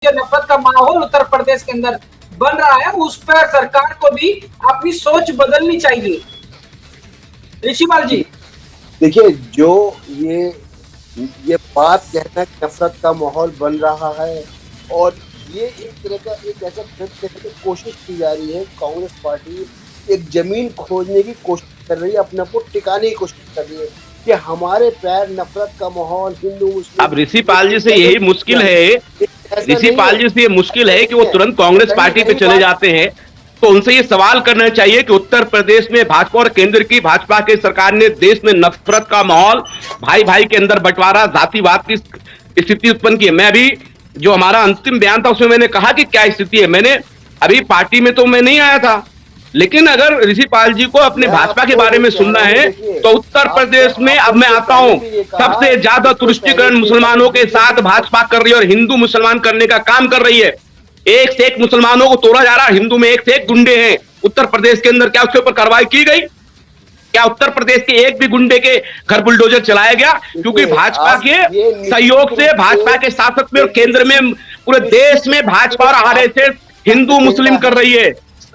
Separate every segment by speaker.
Speaker 1: जो नफरत का माहौल उत्तर प्रदेश के अंदर बन रहा है, उस पर सरकार को भी अपनी सोच बदलनी चाहिए। ऋषिपाल जी,
Speaker 2: देखिए, जो ये बात कहना कि नफरत का माहौल बन रहा है और ये एक तरह का एक ऐसा कोशिश की जा रही है। कांग्रेस पार्टी एक जमीन खोजने की कोशिश कर रही है, अपने को टिकाने की कोशिश कर रही है कि हमारे पैर नफरत का माहौल हिंदू मुस्लिम।
Speaker 3: अब ऋषिपाल जी से यही मुश्किल है, ऋषिपाल जी से ये मुश्किल है कि वो तुरंत कांग्रेस पार्टी पे चले जाते हैं। तो उनसे ये सवाल करना चाहिए कि उत्तर प्रदेश में भाजपा और केंद्र की भाजपा की सरकार ने देश में नफरत का माहौल, भाई भाई के अंदर बंटवारा, जातिवाद की स्थिति उत्पन्न की है। मैं अभी जो हमारा अंतिम बयान था उसमें मैंने कहा कि क्या स्थिति है। मैंने अभी पार्टी में तो मैं नहीं आया था, लेकिन अगर ऋषिपाल जी को अपने भाजपा के बारे में सुनना है तो उत्तर प्रदेश में अब मैं आता हूं, सबसे ज्यादा तुष्टिकरण मुसलमानों के साथ भाजपा कर रही है और हिंदू मुसलमान करने का काम कर रही है। एक से एक मुसलमानों को तोड़ा जा रहा है, हिंदू में एक से एक गुंडे हैं उत्तर प्रदेश के अंदर। क्या उसके ऊपर कार्रवाई की गई? क्या उत्तर प्रदेश के एक भी गुंडे के घर बुलडोजर चलाया गया? क्योंकि भाजपा के सहयोग से, भाजपा के शासक में और केंद्र में, पूरे देश में भाजपा और आरएसएस हिंदू मुस्लिम कर रही है।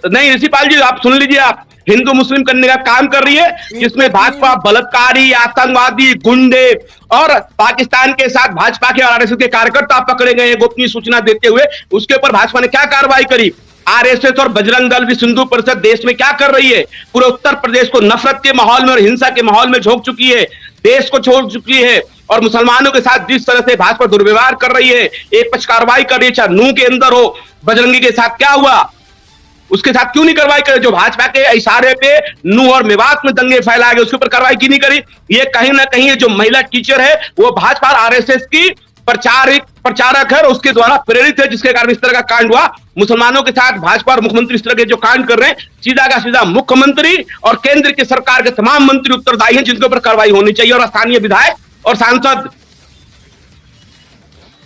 Speaker 3: नहीं ऋषिपाल जी, आप सुन लीजिए, आप हिंदू मुस्लिम करने का काम कर रही है, जिसमें भाजपा बलात्कारी, आतंकवादी, गुंडे और पाकिस्तान के साथ भाजपा के और आरएसएस के कार्यकर्ता पकड़े गए हैं गोपनीय सूचना देते हुए। उसके ऊपर भाजपा ने क्या कार्रवाई करी? आरएसएस और बजरंग दल, विश्व हिंदू परिषद देश में क्या कर रही है? पूरे उत्तर प्रदेश को नफरत के माहौल में और हिंसा के माहौल में झोंक चुकी है, देश को छोड़ चुकी है। और मुसलमानों के साथ जिस तरह से भाजपा दुर्व्यवहार कर रही है, एक पक्ष कार्रवाई कर रही है, चाहे नूह के अंदर हो, बजरंगी के साथ क्या हुआ, उसके साथ क्यों नहीं कार्रवाई करे? जो भाजपा के इशारे पे नूह और मेवात में दंगे फैलाए गए, उसके ऊपर कार्रवाई क्यों नहीं करी? ये कहीं ना कहीं जो महिला टीचर है वो भाजपा और आरएसएस की प्रचारक है और उसके द्वारा प्रेरित है, जिसके कारण इस तरह का कांड हुआ। मुसलमानों के साथ भाजपा और मुख्यमंत्री इस तरह के जो कांड कर रहे हैं, सीधा का सीधा मुख्यमंत्री और केंद्र की सरकार के तमाम मंत्री उत्तरदायी हैं, जिनके ऊपर कार्रवाई होनी चाहिए, और स्थानीय विधायक और सांसद।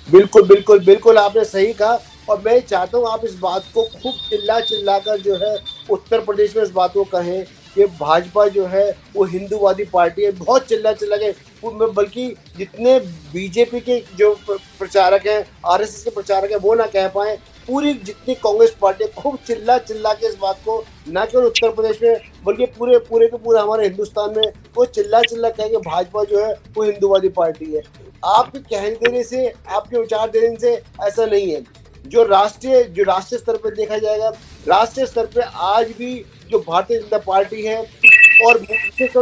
Speaker 2: बिल्कुल बिल्कुल बिल्कुल, आपने सही कहा। और मैं चाहता हूँ आप इस बात को खूब चिल्ला कर जो है उत्तर प्रदेश में इस बात को कहें कि भाजपा जो है वो हिंदूवादी पार्टी है। बहुत चिल्ला के, बल्कि जितने बीजेपी के जो प्रचारक हैं, आरएसएस के प्रचारक हैं, वो ना कह पाए। पूरी जितनी कांग्रेस पार्टी खूब चिल्ला के इस बात को, ना केवल उत्तर प्रदेश में बल्कि पूरे हमारे हिंदुस्तान में वो चिल्ला कहे कि भाजपा जो है वो हिंदूवादी पार्टी है। आपके कहने देने से, आपके विचार देने से ऐसा नहीं है। जो राष्ट्रीय स्तर पर देखा जाएगा, राष्ट्रीय स्तर पे आज भी जो भारतीय जनता पार्टी है और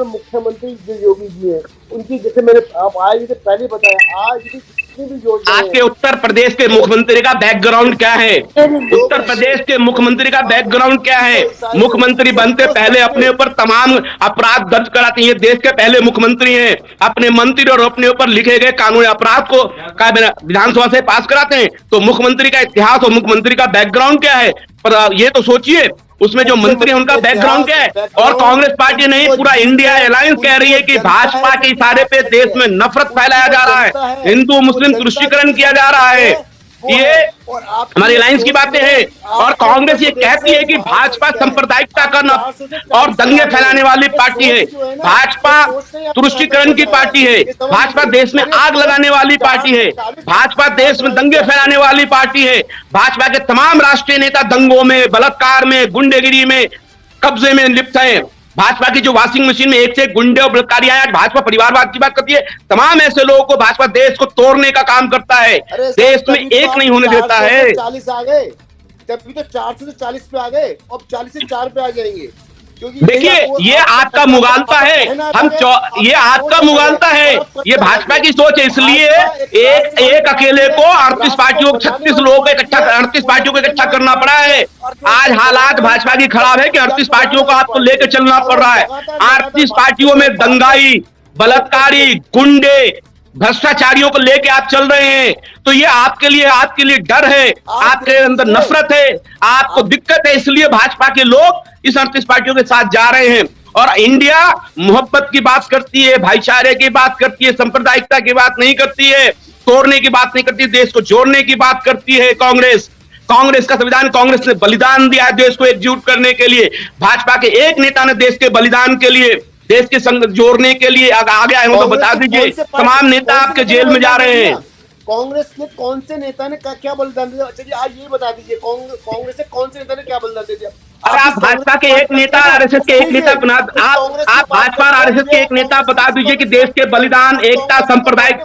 Speaker 2: मुख्यमंत्री जो योगी जी हैं, उनकी, जैसे मैंने आप आज से पहले बताया, आज भी
Speaker 3: आपके उत्तर प्रदेश के मुख्यमंत्री का बैकग्राउंड क्या है? उत्तर प्रदेश के मुख्यमंत्री का बैकग्राउंड क्या है? मुख्यमंत्री बनते पहले अपने ऊपर तमाम अपराध दर्ज कराते हैं, देश के पहले मुख्यमंत्री हैं। अपने मंत्री और अपने ऊपर लिखे गए कानूनी अपराध को विधानसभा से पास कराते हैं। तो मुख्यमंत्री का इतिहास और मुख्यमंत्री का बैकग्राउंड क्या है? पर ये तो सोचिए, उसमें जो मंत्री है उनका बैकग्राउंड क्या है? और कांग्रेस पार्टी नहीं, पूरा इंडिया अलायंस कह रही है कि भाजपा के इशारे पे देश में नफरत फैलाया जा रहा है, हिंदू मुस्लिम तुष्टीकरण किया जा रहा है। ये हमारी अलायंस की बातें हैं। और कांग्रेस ये कहती है कि भाजपा सांप्रदायिकता का और दंगे फैलाने वाली पार्टी है, भाजपा तुष्टीकरण की पार्टी है, भाजपा देश में आग लगाने वाली पार्टी है, भाजपा देश में दंगे फैलाने वाली पार्टी है। भाजपा के तमाम राष्ट्रीय नेता दंगों में, बलात्कार में, गुंडेगिरी में, कब्जे में लिप्त हैं। भाजपा की जो वॉशिंग मशीन में एक से एक गुंडे और बलात्कारी आए, भाजपा परिवारवाद की बात करती है। तमाम ऐसे लोगों को भाजपा देश को तोड़ने का काम करता है, देश में एक नहीं होने देता है।
Speaker 2: 40 आ गए, तभी तो 4 से 40 पे आ गए, अब 40 से 4 पे आ जाएंगे।
Speaker 3: देखिए, ये आपका मुगालता है, ये आपका मुगालता है, ये भाजपा की सोच है। इसलिए एक अकेले को 38 पार्टियों को, 36 लोगों को इकट्ठा, 38 पार्टियों को इकट्ठा करना पड़ा है। आज हालात भाजपा की खराब है कि 38 पार्टियों को आपको लेकर चलना पड़ रहा है। 38 पार्टियों में दंगाई, बलात्कारी, गुंडे, भ्रष्टाचारियों को लेके आप चल रहे हैं। तो ये आपके लिए डर है, आपके अंदर नफरत है, आपको दिक्कत है, इसलिए भाजपा के लोग इस 38 पार्टियों के साथ जा रहे हैं। और इंडिया मोहब्बत की बात करती है, भाईचारे की बात करती है, सांप्रदायिकता की बात नहीं करती है, तोड़ने की बात नहीं करती, देश को जोड़ने की बात करती है। कांग्रेस का संविधान, कांग्रेस ने बलिदान दिया देश को एकजुट करने के लिए। भाजपा के एक नेता ने देश के बलिदान के लिए, देश के संग जोड़ने के लिए आगे आए हो तो बता दीजिए। तमाम नेता आपके जेल में जा रहे हैं।
Speaker 2: कांग्रेस के कौन से नेता ने क्या बलिदान दिया? अच्छा जी आप ये बता दीजिए, कांग्रेस के कौन से नेता ने क्या बलिदान दे दिया?
Speaker 3: अरे आप भाजपा के एक नेता, आरएसएस के एक नेता बना, आप भाजपा और आरएसएस के एक नेता बता दीजिए कि देश के बलिदान, एकता, सांप्रदायिक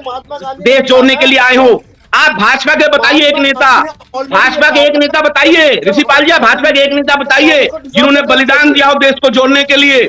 Speaker 3: देश जोड़ने के लिए आए हो। आप भाजपा के बताइए एक नेता, भाजपा के एक नेता बताइए, ऋषिपाल जी भाजपा के एक नेता बताइए जिन्होंने बलिदान दिया हो देश को जोड़ने के लिए।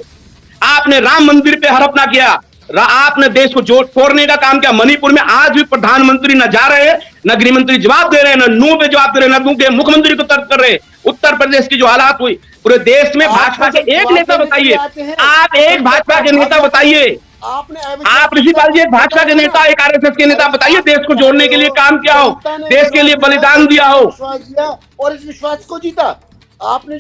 Speaker 3: आपने राम मंदिर पे हड़प ना किया, आपने देश को तोड़ने का काम किया। मणिपुर में आज भी प्रधानमंत्री न जा रहे हैं, न गृह मंत्री जवाब दे रहे हैं, न नू पे जवाब दे रहे हैं, न नू के मुख्यमंत्री को तर्क कर रहे हैं। उत्तर प्रदेश की जो हालात हुई पूरे देश में, भाजपा के एक नेता बताइए, आप एक भाजपा के नेता बताइए, आप ऋषिपाल जी एक भाजपा के नेता, एक आरएसएस के नेता बताइए देश को जोड़ने के लिए काम किया हो, देश के लिए बलिदान दिया हो
Speaker 2: और इस विश्वास को जीता। आपने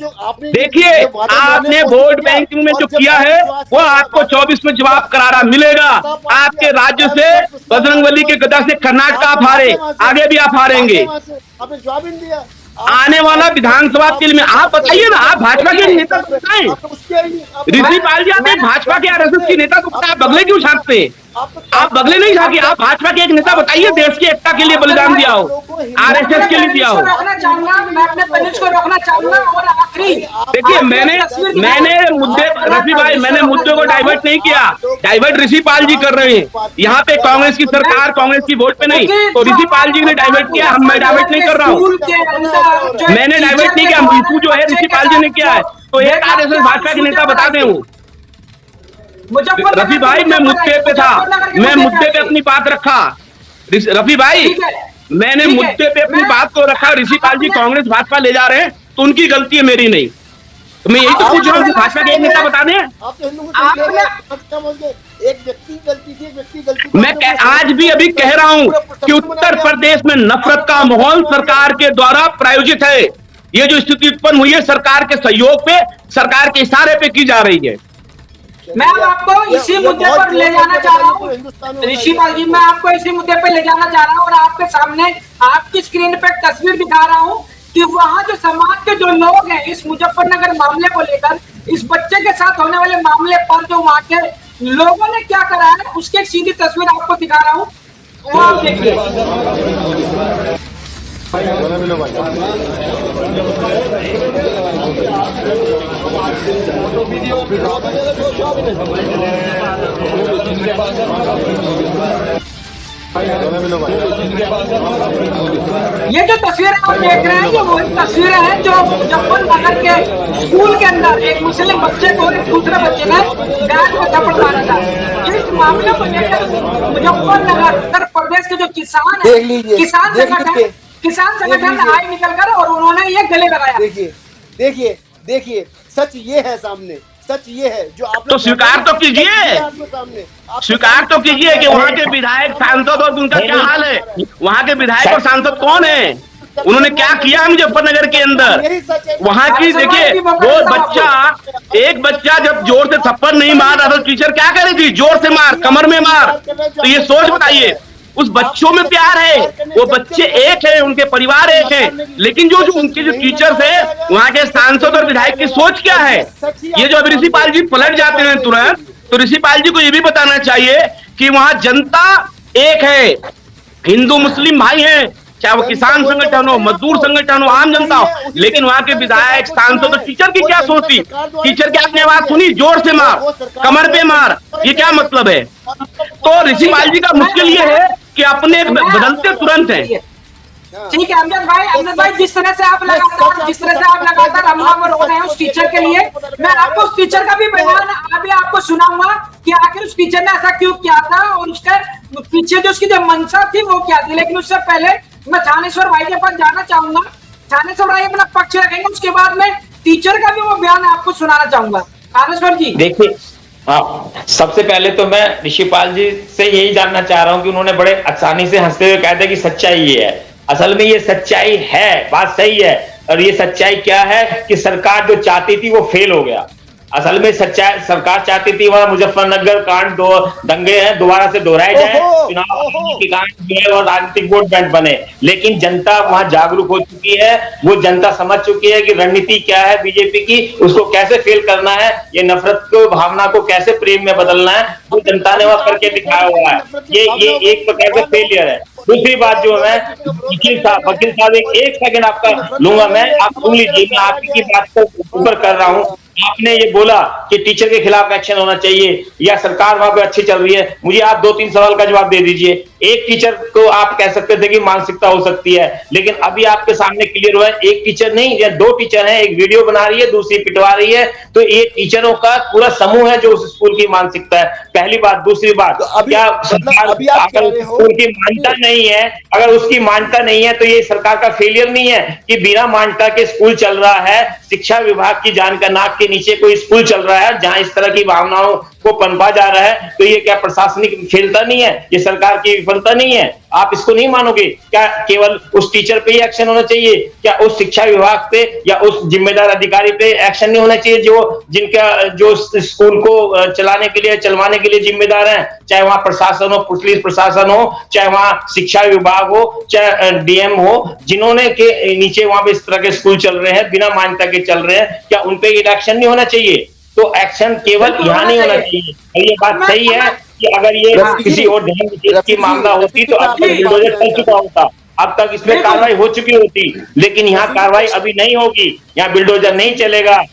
Speaker 3: देखिए, आपने वोट बैंकिंग में जो किया है वो आपको 24 में जवाब करारा मिलेगा। आपके राज्य से बजरंगबली के गदा से कर्नाटक आप हारे, आगे भी आप हारेंगे।
Speaker 2: आपने जवाब ही नहीं दिया।
Speaker 3: आने वाला विधानसभा के लिए आप बताइए ना, आप भाजपा के नेता को बताएं। ऋषिपाल जी आप एक भाजपा के आरएसएस के नेता को आप बगले क्यों झांकते हैं? आप बगले नहीं झांकी, आप भाजपा के एक नेता बताइए देश की एकता के लिए बलिदान दिया हो, आरएसएस के लिए दिया हो।
Speaker 1: मैं अपने पेरेंट्स को रोकना चाहूंगा। और आखिरी
Speaker 3: देखिए, मैंने मुद्दे, रफी भाई मैंने मुद्दे को डाइवर्ट नहीं किया, डाइवर्ट ऋषिपाल जी कर रहे हैं। यहाँ पे कांग्रेस की सरकार, कांग्रेस की वोट पे नहीं, तो ऋषिपाल जी ने डाइवर्ट किया, मैं डाइवर्ट नहीं कर रहा हूँ, मैंने डाइवर्ट नहीं किया। इशू जो है ऋषिपाल जी ने किया है, तो एक आरएसएस भाजपा के नेता बता दें वो। रफी भाई मैं मुद्दे पे था, मैं मुद्दे पे अपनी बात रखा। रफी भाई मैंने मुद्दे पे अपनी बात को रखा। ऋषिपाल जी कांग्रेस भाजपा ले जा रहे हैं तो उनकी गलती है, मेरी नहीं। तो मैं यही तो पूछ रहा हूँ, भाजपा के एक नेता बता दें।
Speaker 2: एक व्यक्ति गलती थी, एक व्यक्ति गलती।
Speaker 3: मैं आज भी अभी कह रहा हूँ कि उत्तर प्रदेश में नफरत का माहौल सरकार के द्वारा प्रायोजित है। ये जो स्थिति उत्पन्न हुई है सरकार के सहयोग पे, सरकार के इशारे पे की जा रही है।
Speaker 1: मैं आपको इसी मुद्दे पर ले जाना चाह रहा हूँ ऋषिपाल जी, मैं आपको इसी मुद्दे पर ले जाना चाह रहा हूँ और आपके सामने आपकी स्क्रीन पे तस्वीर दिखा रहा हूँ कि वहाँ जो समाज के जो लोग हैं इस मुजफ्फरनगर मामले को लेकर, इस बच्चे के साथ होने वाले मामले पर जो वहाँ के लोगों ने क्या करा है उसकी एक सीधी तस्वीर आपको दिखा रहा हूँ, वो आप देखिए। ये जो तस्वीर आप देख रहे हैं ये वही तस्वीरें हैं जो मुजफ्फरनगर के स्कूल के अंदर एक मुस्लिम बच्चे को एक दूसरे बच्चे ने गाल को थप्पड़ मारा था। इस मामले को लेकर मुजफ्फरनगर उत्तर प्रदेश के जो किसान है, किसान संगठन आए निकलकर और उन्होंने ये गले लगाया।
Speaker 2: देखिए सच ये है सामने, सच ये है जो आप
Speaker 3: तो स्वीकार तो कीजिए, स्वीकार तो कीजिए कि वहाँ के विधायक, सांसद और उनका क्या हाल है। वहाँ के विधायक और सांसद कौन है, उन्होंने क्या किया मुजफ्फरनगर के अंदर। वहाँ की देखिए, वो बच्चा, एक बच्चा जब जोर से थप्पड़ नहीं मार रहा था, टीचर क्या कह रही थी, जोर से मार, कमर में मार। तो ये सोच बताइए, उस बच्चों में प्यार है, वो बच्चे एक है, उनके परिवार एक है, लेकिन जो उनके जो टीचर्स है, वहाँ के सांसद और विधायक की सोच क्या है। ये जो अभी ऋषिपाल जी पलट जाते हैं तुरंत, तो ऋषिपाल जी को ये भी बताना चाहिए कि वहाँ जनता एक है, हिंदू मुस्लिम भाई हैं, चाहे वो किसान संगठन हो, मजदूर संगठन हो, आम जनता हो, लेकिन वहाँ के विधायक, सांसद और टीचर की क्या सोच थी। टीचर की आपने आवाज सुनी, जोर से मार, कमर पे मार, ये क्या मतलब है। तो ऋषिपाल जी का मुश्किल ये है कि अपने बदलते तुरंत है।
Speaker 1: ठीक है अमजद भाई, जिस तरह से आप लगातार हमला हो रहे हैं उस टीचर के लिए, मैं आपको उस टीचर का भी बयान अभी आपको सुनाऊंगा कि आखिर उस टीचर ने ऐसा क्यों किया था और उसके पीछे जो उसकी जो मंशा थी वो क्या थी। लेकिन उससे पहले मैं थानेश्वर भाई के पास जाना चाहूंगा, थानेश्वर भाई अपना पक्ष रखेंगे, उसके बाद में टीचर का भी वो बयान आपको सुनाना चाहूंगा। थानेश्वर जी
Speaker 4: देखिए, सबसे पहले तो मैं ऋषिपाल जी से यही जानना चाह रहा हूं कि उन्होंने बड़े आसानी से हंसते हुए कहते कि सच्चाई ये है। असल में ये सच्चाई है, बात सही है। और ये सच्चाई क्या है कि सरकार जो चाहती थी वो फेल हो गया। असल में सच्चाई सरकार चाहती थी वहां मुजफ्फरनगर कांड, दो दंगे हैं, दोबारा से दोहराए जाए, चुनाव की कांड जो है और राजनीतिक वोट बैंक बने। लेकिन जनता वहां जागरूक हो चुकी है, वो जनता समझ चुकी है कि रणनीति क्या है बीजेपी की, उसको कैसे फेल करना है, ये नफरत को, भावना को कैसे प्रेम में बदलना है, वो जनता ने वहां करके दिखाया हुआ है। ये एक प्रकार से फेलियर है। दूसरी बात जो है वकील साहब एक सेकंड आपका लूंगा मैं, आप सुन लीजिए, मैं आपकी बात को ऊपर कर रहा हूँ। आपने ये बोला कि टीचर के खिलाफ एक्शन होना चाहिए या सरकार वहां पे अच्छी चल रही है। मुझे आप 2-3 सवाल का जवाब दे दीजिए। एक टीचर को आप कह सकते थे कि मानसिकता हो सकती है, लेकिन अभी आपके सामने क्लियर हुआ है एक टीचर नहीं या 2 टीचर हैं, एक वीडियो बना रही है, दूसरी पिटवा रही है, तो ये टीचरों का पूरा समूह है जो उस स्कूल की मानसिकता है। पहली बात। दूसरी बात,
Speaker 2: तो अभी
Speaker 4: क्या
Speaker 2: मतलब अभी आप कह रहे हो
Speaker 4: स्कूल की मान्यता नहीं है, अगर उसकी मान्यता नहीं है तो ये सरकार का फेलियर नहीं है कि बिना मान्यता के स्कूल चल रहा है। शिक्षा विभाग की जान का नाक के नीचे कोई स्कूल चल रहा है जहां इस तरह की भावनाओं को पनपा जा रहा है, तो ये क्या प्रशासनिक विफलता नहीं है? ये सरकार की विफलता नहीं है? आप इसको नहीं मानोगे? क्या केवल उस टीचर पे ही एक्शन होना चाहिए? क्या उस शिक्षा विभाग पे या उस जिम्मेदार अधिकारी पे एक्शन नहीं होना चाहिए जो स्कूल को चलाने के लिए चलवाने के लिए जिम्मेदार हैं? चाहे वहां प्रशासन हो, पुलिस प्रशासन हो, चाहे वहां शिक्षा विभाग हो, चाहे डीएम हो, जिन्होंने के नीचे वहां पे इस तरह के स्कूल चल रहे हैं, बिना मान्यता के चल रहे हैं, क्या उनपे एक्शन नहीं होना चाहिए? तो एक्शन केवल यहाँ नहीं होना चाहिए। और ये बात सही है कि अगर ये किसी और धर्म की मामला होती तो अब तक बिल्डोजर चल चुका होता, अब तक इसमें कार्रवाई हो चुकी होती, लेकिन यहाँ कार्रवाई अभी नहीं होगी, यहाँ बिल्डोजर नहीं चलेगा।